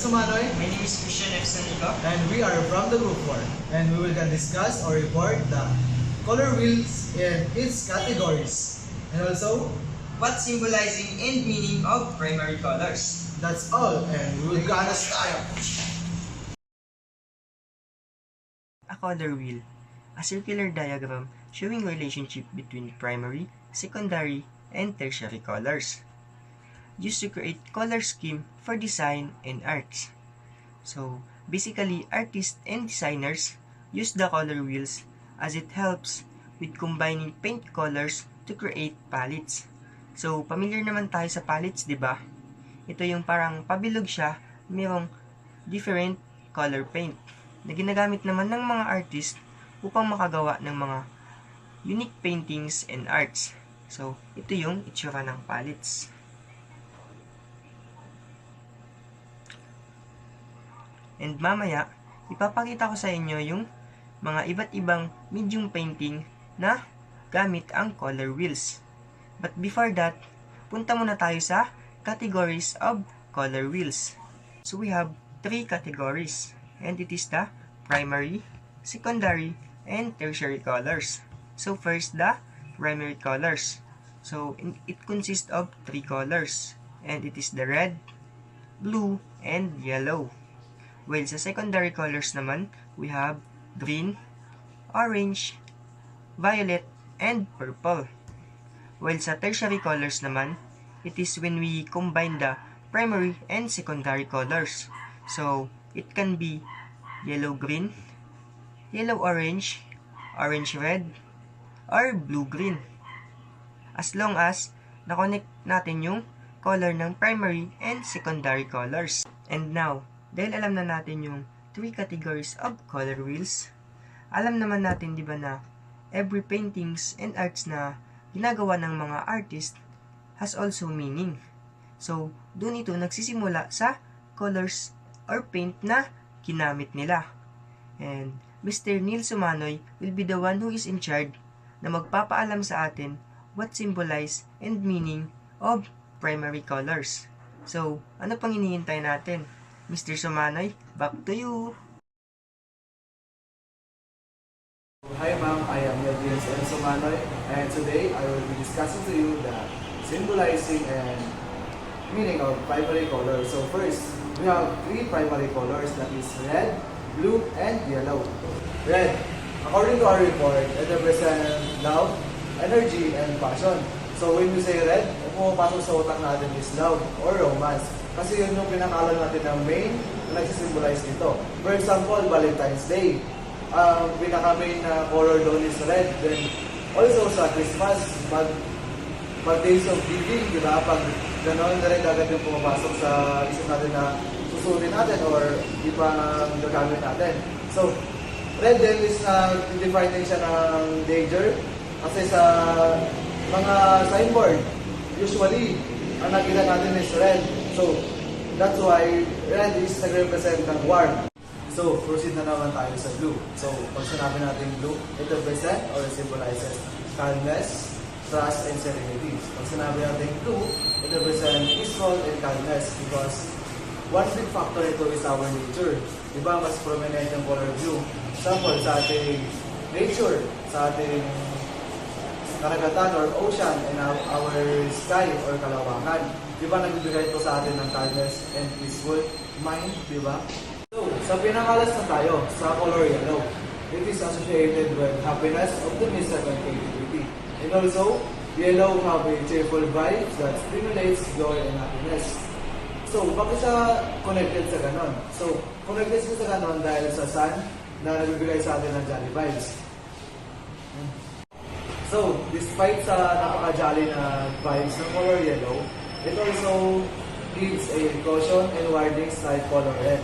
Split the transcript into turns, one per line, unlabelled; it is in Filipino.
Sumanoy.
My name is Christian F. Sanico.
And we are from the Group 4. And we will discuss or report the color wheels in its categories. And also,
What symbolizing and meaning of primary colors?
that's all. And we will gonna start.
A color wheel, a circular diagram showing relationship between primary, secondary, and tertiary colors. Used to create color scheme for design and arts. So, basically, artists and designers use the color wheels as it helps with combining paint colors to create palettes. So, familiar naman tayo sa palettes, di ba? Ito yung parang pabilog siya, mayroong different color paint na ginagamit naman ng mga artist upang makagawa ng mga unique paintings and arts. So, ito yung itsura ng palettes. And mamaya, ipapakita ko sa inyo yung mga iba't ibang medium painting na gamit ang color wheels. But before that, punta muna tayo sa categories of color wheels. So we have 3 categories, and it is the primary, secondary, and tertiary colors. So first, the primary colors. So it consists of 3 colors, and it is the red, blue, and yellow. While sa secondary colors naman, we have green, orange, violet, and purple. While sa tertiary colors naman, it is when we combine the primary and secondary colors. So, it can be yellow-green, yellow-orange, orange-red, or blue-green. As long as na-connect natin yung color ng primary and secondary colors. And now, dahil alam na natin yung 3 categories of color wheels, alam naman natin, di ba, na every paintings and arts na ginagawa ng mga artist has also meaning. So, dun ito nagsisimula sa colors or paint na ginamit nila. And Mr. Neil Sumanoy will be the one who is in charge na magpapaalam sa atin what symbolize and meaning of primary colors. So, ano pang hinihintay natin? Mr. Sumanoy, back to you!
Hi ma'am, I am James M. Sumanoy, and today I will be discussing to you the symbolizing and meaning of primary colors. So first, we have 3 primary colors, that is red, blue, and yellow. Red, according to our report, it represents love, energy, and passion. So when we say red, ang pumapasok sa utak natin is love or romance. Kasi yun yung pinakalan natin ng main na nagsisymbolize nito. For example, Valentine's Day. Pinaka-main na color doon is red. Then, also sa Christmas, pag days of giving, di ba? Pag gano'n na rin agad yung pumapasok sa isip natin na susunin natin or iba ang gagamit natin. So, red din is define din siya ng danger. Kasi sa mga signboard, usually, ang nakita natin is red. So, that's why red is nag-represent ng warm. So, proceed na naman tayo sa blue. So, pag sinabi natin blue, it represents or symbolizes calmness, trust, and serenity. Pag sinabi natin blue, it represents peaceful and calmness because one big factor ito is our nature. Diba, mas prominent yung color blue. Example, sa ating nature, sa ating karagatan or ocean, and our sky or kalawakan. Diba, nagbibigay ito sa atin ng calmness and peaceful mind, diba? So, sa pinakalas na tayo, sa color yellow, it is associated with happiness, optimism, and creativity. And also, yellow have a cheerful vibe that stimulates joy and happiness. So, bakit siya connected sa ganon? So, connected siya sa ganon dahil sa sun na nagbibigay sa atin ng jolly vibes. So, despite sa napaka-jolly na vibes ng color yellow, it also gives a caution and warnings like color red.